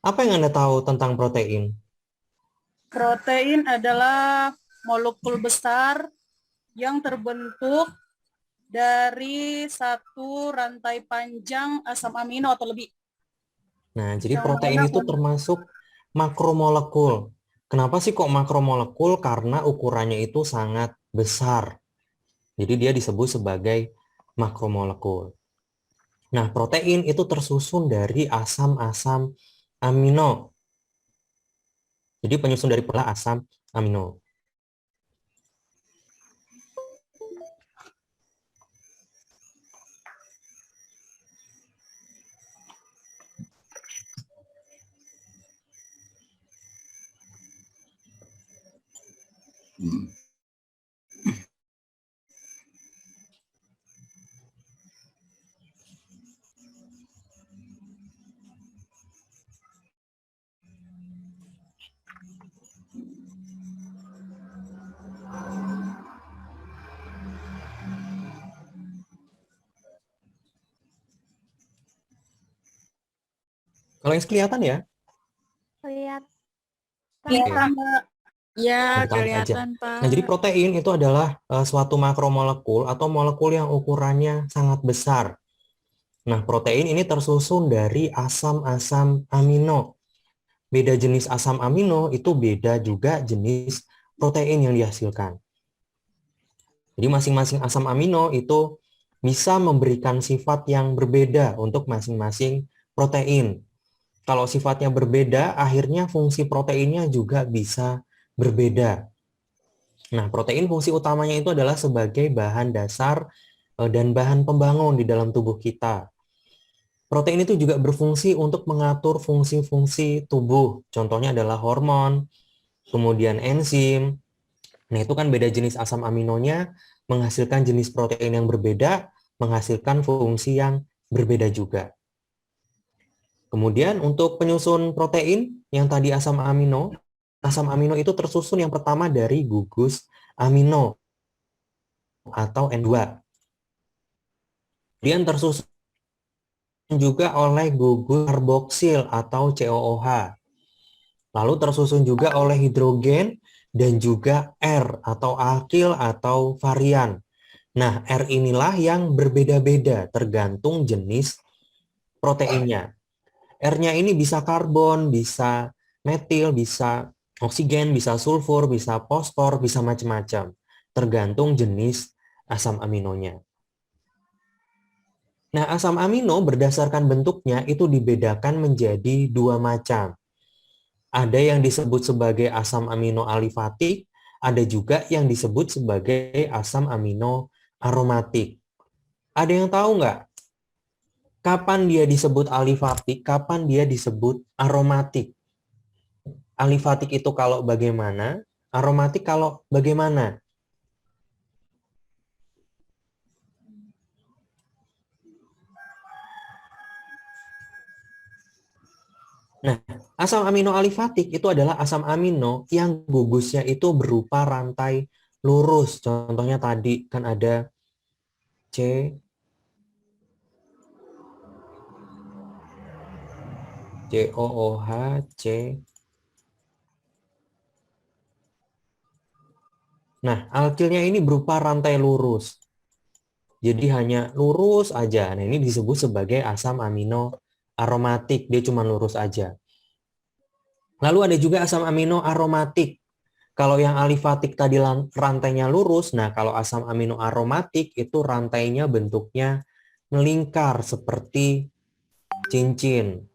Apa yang Anda tahu tentang protein? Protein adalah molekul besar yang terbentuk dari satu rantai panjang asam amino atau lebih. Nah, jadi Yang protein mana itu termasuk makromolekul. Kenapa sih kok makromolekul? Karena ukurannya itu sangat besar. Jadi dia disebut sebagai makromolekul. Nah, protein itu tersusun dari asam-asam amino. Jadi penyusun dari pola asam amino. Kalau yang kelihatan ya, Kelihatan, oke, Pak. Ya, ditahan aja. kelihatan, Nah, jadi Pak. protein itu adalah suatu makromolekul atau molekul yang ukurannya sangat besar. Nah, protein ini tersusun dari asam-asam amino. Beda jenis asam amino itu beda juga jenis protein yang dihasilkan. Jadi masing-masing asam amino itu bisa memberikan sifat yang berbeda untuk masing-masing protein. Kalau sifatnya berbeda, akhirnya fungsi proteinnya juga bisa berbeda. Nah, protein fungsi utamanya itu adalah sebagai bahan dasar dan bahan pembangun di dalam tubuh kita. Protein itu juga berfungsi untuk mengatur fungsi-fungsi tubuh. Contohnya adalah hormon, kemudian enzim. Nah, itu kan beda jenis asam aminonya menghasilkan jenis protein yang berbeda, menghasilkan fungsi yang berbeda juga. Kemudian untuk penyusun protein yang tadi asam amino itu tersusun yang pertama dari gugus amino atau N2. Kemudian tersusun juga oleh gugus karboksil atau COOH. Lalu tersusun juga oleh hidrogen dan juga R atau alkil atau varian. Nah, R inilah yang berbeda-beda tergantung jenis proteinnya. R-nya ini bisa karbon, bisa metil, bisa oksigen, bisa sulfur, bisa fosfor, bisa macam-macam. Tergantung jenis asam aminonya. Nah, asam amino berdasarkan bentuknya itu dibedakan menjadi dua macam. Ada yang disebut sebagai asam amino alifatik, ada juga yang disebut sebagai asam amino aromatik. Ada yang tahu nggak? Kapan dia disebut alifatik, kapan dia disebut aromatik? Alifatik itu kalau bagaimana? Aromatik kalau bagaimana? Nah, asam amino alifatik itu adalah asam amino yang gugusnya itu berupa rantai lurus. Contohnya tadi kan ada C, COOH, C. Nah, alkilnya ini berupa rantai lurus. Jadi hanya lurus aja. Nah, ini disebut sebagai asam amino aromatik. Dia cuma lurus aja. Lalu ada juga asam amino aromatik. Kalau yang alifatik tadi rantainya lurus, nah kalau asam amino aromatik itu rantainya bentuknya melingkar seperti cincin.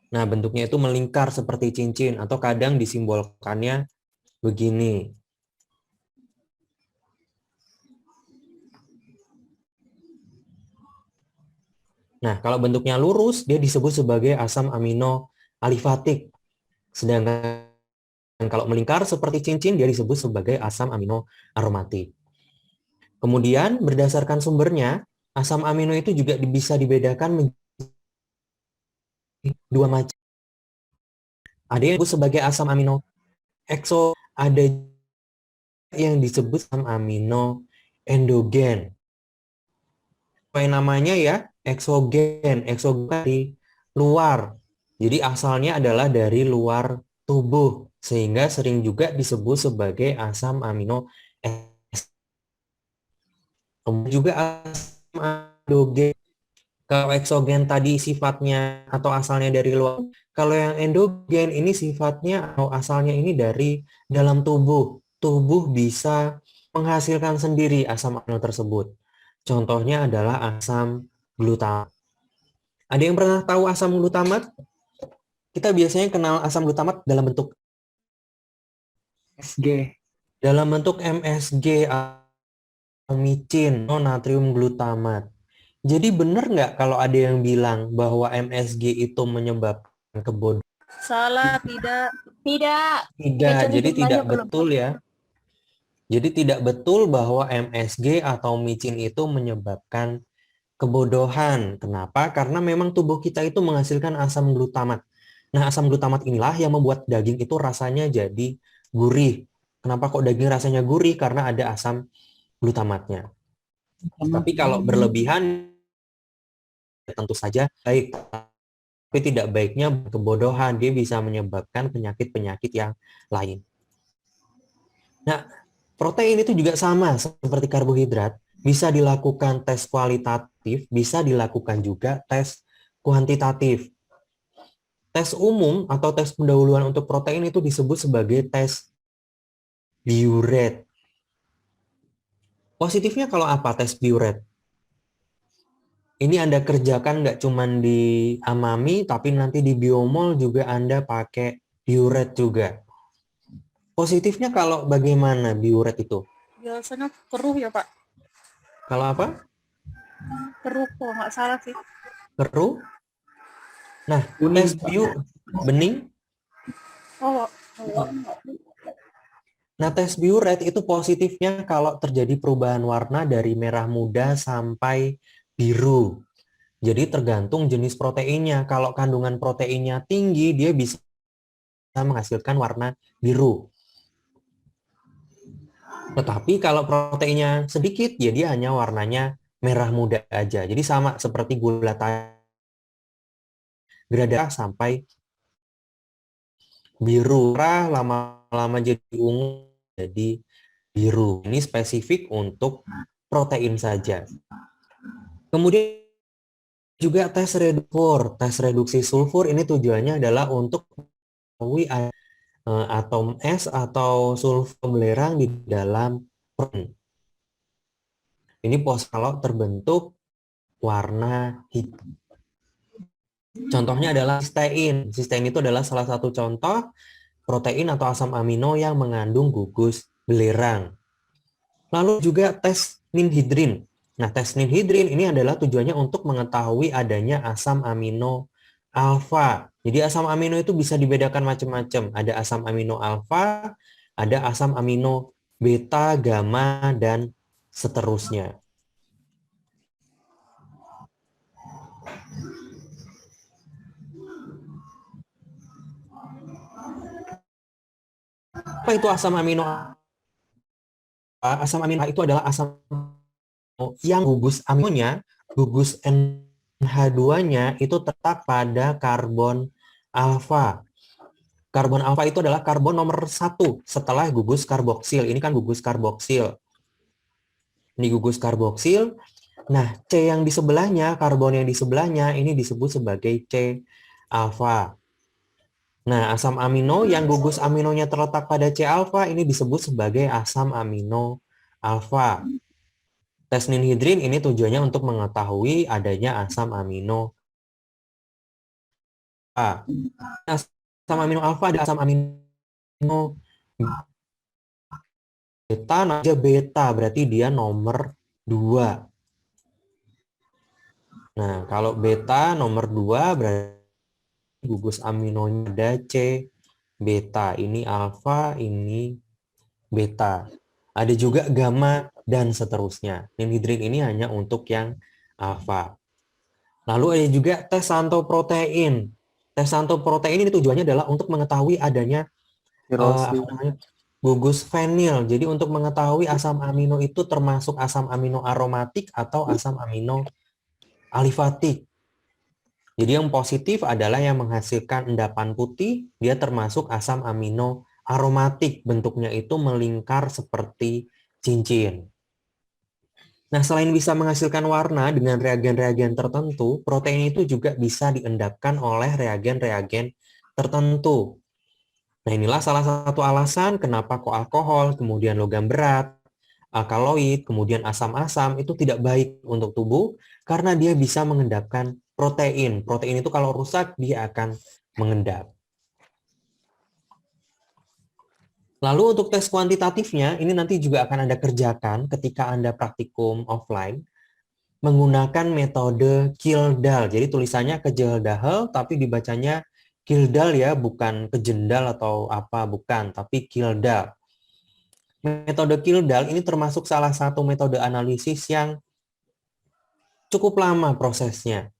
Nah, bentuknya itu melingkar seperti cincin atau kadang disimbolkannya begini. Nah, kalau bentuknya lurus, dia disebut sebagai asam amino alifatik. Sedangkan kalau melingkar seperti cincin, dia disebut sebagai asam amino aromatik. Kemudian, berdasarkan sumbernya, asam amino itu juga bisa dibedakan menjadi dua macam. Ada yang disebut sebagai asam amino Ada yang disebut asam amino endogen. Sesuai namanya ya, eksogen. Eksogen dari luar. Jadi asalnya adalah dari luar tubuh, sehingga sering juga disebut sebagai asam amino es. Kemudian juga asam endogen. Kalau eksogen tadi sifatnya atau asalnya dari luar, kalau yang endogen ini sifatnya atau asalnya ini dari dalam tubuh. Tubuh bisa menghasilkan sendiri asam amino tersebut. Contohnya adalah asam glutamat. Ada yang pernah tahu asam glutamat? Kita biasanya kenal asam glutamat dalam bentuk SG. MSG atau micin, natrium glutamat. Jadi benar nggak kalau ada yang bilang bahwa MSG itu menyebabkan kebodohan? Salah, tidak. Tidak. Tidak, Micin jadi hidup tidak banyak belum? betul ya. Jadi tidak betul bahwa MSG atau micin itu menyebabkan kebodohan. Kenapa? Karena memang tubuh kita itu menghasilkan asam glutamat. Nah, asam glutamat inilah yang membuat daging itu rasanya jadi gurih. Kenapa kok daging rasanya gurih? Karena ada asam glutamatnya. Tapi kalau berlebihan tentu saja baik, tapi tidak baiknya kebodohan, dia bisa menyebabkan penyakit-penyakit yang lain. Nah, protein itu juga sama seperti karbohidrat, bisa dilakukan tes kualitatif, bisa dilakukan juga tes kuantitatif. Tes umum atau tes pendahuluan untuk protein itu disebut sebagai tes Biuret. Positifnya kalau apa tes Biuret? Ini Anda kerjakan nggak cuma di Amami, tapi nanti di Biomol juga Anda pakai Biuret juga. Positifnya kalau bagaimana Biuret itu? Biasanya keruh ya, Pak. Kalau apa? Keruh kok, nggak salah sih. Keruh? Nah, Kuning. tes bening. Oh, Nah, tes Biuret itu positifnya kalau terjadi perubahan warna dari merah muda sampai biru. Jadi tergantung jenis proteinnya. Kalau kandungan proteinnya tinggi, dia bisa menghasilkan warna biru. Tetapi kalau proteinnya sedikit, ya dia hanya warnanya merah muda aja. Jadi sama seperti gula gradasi sampai biru. Lama-lama jadi ungu, jadi biru. Ini spesifik untuk protein saja. Kemudian juga tes reduksi sulfur ini tujuannya adalah untuk mengetahui atom es atau sulfur belerang di dalam protein. Ini kalau terbentuk warna hitam. Contohnya adalah sistein. Sistein itu adalah salah satu contoh protein atau asam amino yang mengandung gugus belerang. Lalu juga tes ninhidrin. Nah, tes ninhidrin ini adalah tujuannya untuk mengetahui adanya asam amino alfa. Jadi asam amino itu bisa dibedakan macam-macam. Ada asam amino alfa, ada asam amino beta, gamma, dan seterusnya. Apa itu asam amino? Asam amino itu adalah asam yang gugus aminonya, gugus NH2-nya itu terletak pada karbon alfa. Karbon alfa itu adalah karbon nomor 1 setelah gugus karboksil. Ini kan gugus karboksil. Ini gugus karboksil. Nah, C yang di sebelahnya, karbon yang di sebelahnya, ini disebut sebagai C alfa. Nah, asam amino yang gugus aminonya terletak pada C alfa ini disebut sebagai asam amino alfa. Tes ninhidrin ini tujuannya untuk mengetahui adanya asam amino A. Asam amino alfa ada asam amino beta, aja beta berarti dia nomor 2. Nah, kalau beta nomor 2 berarti gugus aminonya ada C beta. Ini alfa, ini beta. Ada juga gamma dan seterusnya. Ninhidrin ini hanya untuk yang alfa. Lalu ada juga tes santoprotein. Tes santoprotein ini tujuannya adalah untuk mengetahui adanya apa namanya, gugus fenil. Jadi untuk mengetahui asam amino itu termasuk asam amino aromatik atau asam amino alifatik. Jadi yang positif adalah yang menghasilkan endapan putih, dia termasuk asam amino aromatik. Bentuknya itu melingkar seperti cincin. Nah, selain bisa menghasilkan warna dengan reagen-reagen tertentu, protein itu juga bisa diendapkan oleh reagen-reagen tertentu. Nah, inilah salah satu alasan kenapa kok alkohol, kemudian logam berat, alkaloid, kemudian asam-asam itu tidak baik untuk tubuh karena dia bisa mengendapkan protein. Protein itu kalau rusak dia akan mengendap. Lalu untuk tes kuantitatifnya, ini nanti juga akan Anda kerjakan ketika Anda praktikum offline menggunakan metode Kildall. Jadi tulisannya Kejeldahel tapi dibacanya Kildall ya, bukan kejendal atau apa, bukan, tapi Kildall. Metode Kildall ini termasuk salah satu metode analisis yang cukup lama prosesnya.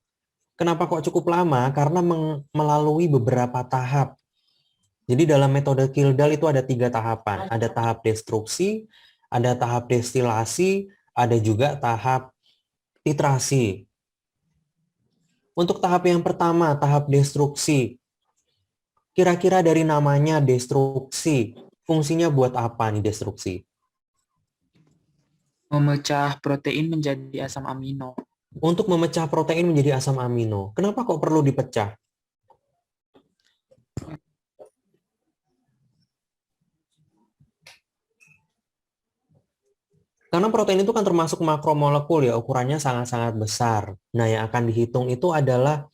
Kenapa kok cukup lama? Karena melalui beberapa tahap. Jadi dalam metode Kildall itu ada 3 tahapan. Ada tahap destruksi, ada tahap destilasi, ada juga tahap titrasi. Untuk tahap yang pertama, tahap destruksi. Kira-kira dari namanya destruksi, fungsinya buat apa nih destruksi? Memecah protein menjadi asam amino. Untuk memecah protein menjadi asam amino. Kenapa kok perlu dipecah? Karena protein itu kan termasuk makromolekul ya, ukurannya sangat-sangat besar. Nah, yang akan dihitung itu adalah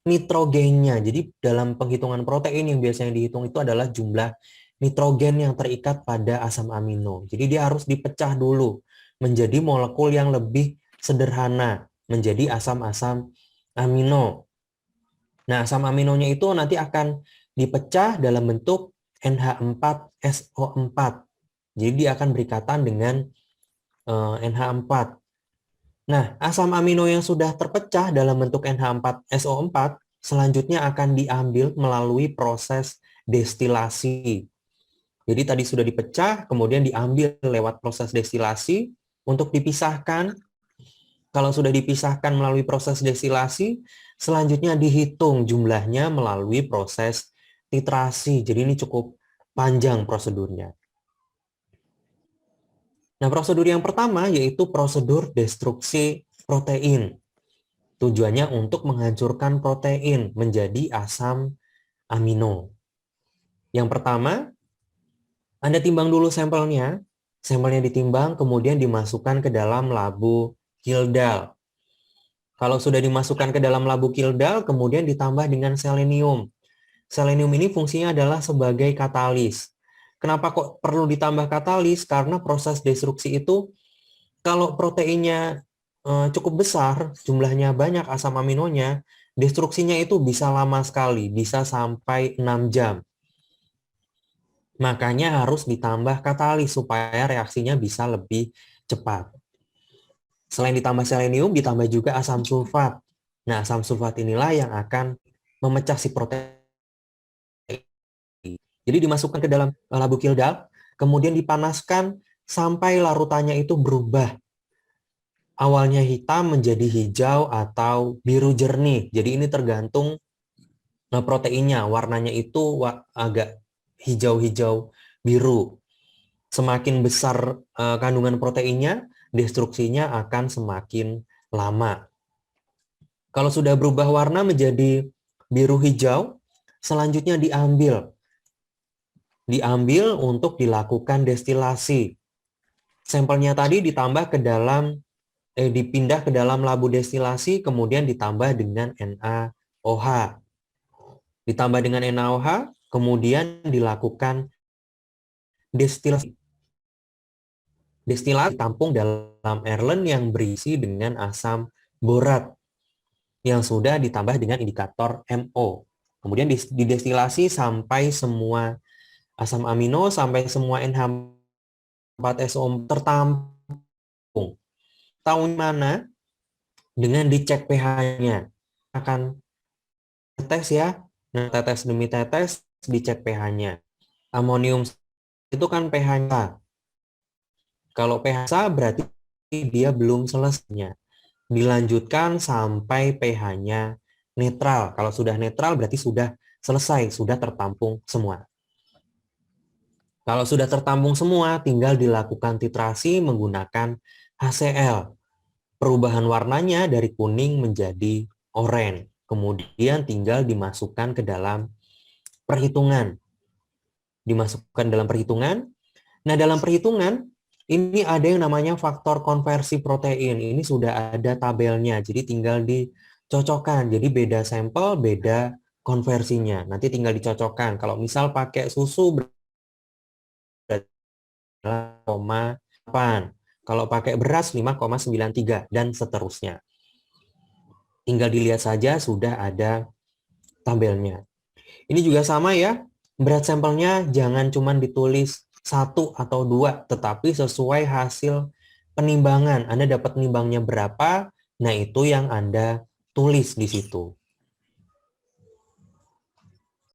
nitrogennya. Jadi dalam penghitungan protein yang biasanya dihitung itu adalah jumlah nitrogen yang terikat pada asam amino. Jadi dia harus dipecah dulu menjadi molekul yang lebih sederhana, menjadi asam-asam amino. Nah, asam aminonya itu nanti akan dipecah dalam bentuk NH4SO4. Jadi dia akan berikatan dengan NH4. Nah, asam amino yang sudah terpecah dalam bentuk NH4SO4 selanjutnya akan diambil melalui proses destilasi. Jadi tadi sudah dipecah, kemudian diambil lewat proses destilasi untuk dipisahkan. Kalau sudah dipisahkan melalui proses destilasi, selanjutnya dihitung jumlahnya melalui proses titrasi. Jadi ini cukup panjang prosedurnya. Nah, prosedur yang pertama yaitu prosedur destruksi protein. Tujuannya untuk menghancurkan protein menjadi asam amino. Yang pertama, Anda timbang dulu sampelnya. Sampelnya ditimbang, kemudian dimasukkan ke dalam labu Kildall. Kalau sudah dimasukkan ke dalam labu Kildall, kemudian ditambah dengan selenium. Selenium ini fungsinya adalah sebagai katalis. Kenapa kok perlu ditambah katalis? Karena proses destruksi itu kalau proteinnya cukup besar, jumlahnya banyak asam aminonya, destruksinya itu bisa lama sekali, bisa sampai 6 jam. Makanya harus ditambah katalis supaya reaksinya bisa lebih cepat. Selain ditambah selenium, ditambah juga asam sulfat. Nah, asam sulfat inilah yang akan memecah si protein. Jadi dimasukkan ke dalam labu Kildall, kemudian dipanaskan sampai larutannya itu berubah. Awalnya hitam menjadi hijau atau biru jernih. Jadi ini tergantung proteinnya. Warnanya itu agak hijau-hijau biru. Semakin besar kandungan proteinnya, destruksinya akan semakin lama. Kalau sudah berubah warna menjadi biru hijau, selanjutnya diambil untuk dilakukan destilasi. Sampelnya tadi ditambah ke dalam dipindah ke dalam labu destilasi, kemudian ditambah dengan NaOH. Ditambah dengan NaOH, kemudian dilakukan destilasi. Destilasi tampung dalam erlen yang berisi dengan asam borat yang sudah ditambah dengan indikator MO. Kemudian didestilasi sampai semua asam amino, sampai semua NH4SO tertampung. Tahu mana? Dengan dicek pH-nya. Akan tetes ya. Nah, tetes demi tetes dicek pH-nya. Amonium itu kan pH-nya. Kalau pH berarti dia belum selesai. Dilanjutkan sampai pH-nya netral. Kalau sudah netral berarti sudah selesai, sudah tertampung semua. Kalau sudah tertampung semua, tinggal dilakukan titrasi menggunakan HCl. Perubahan warnanya dari kuning menjadi oranye. Kemudian tinggal dimasukkan ke dalam perhitungan. Dimasukkan dalam perhitungan. Nah, dalam perhitungan, ini ada yang namanya faktor konversi protein. Ini sudah ada tabelnya, jadi tinggal dicocokkan. Jadi beda sampel, beda konversinya. Nanti tinggal dicocokkan. Kalau misal pakai susu berarti 5,8. Kalau pakai beras 5,93 dan seterusnya. Tinggal dilihat saja sudah ada tabelnya. Ini juga sama ya. Berat sampelnya jangan cuma ditulis 1 atau 2, tetapi sesuai hasil penimbangan. Anda dapat nimbangnya berapa, nah itu yang Anda tulis di situ.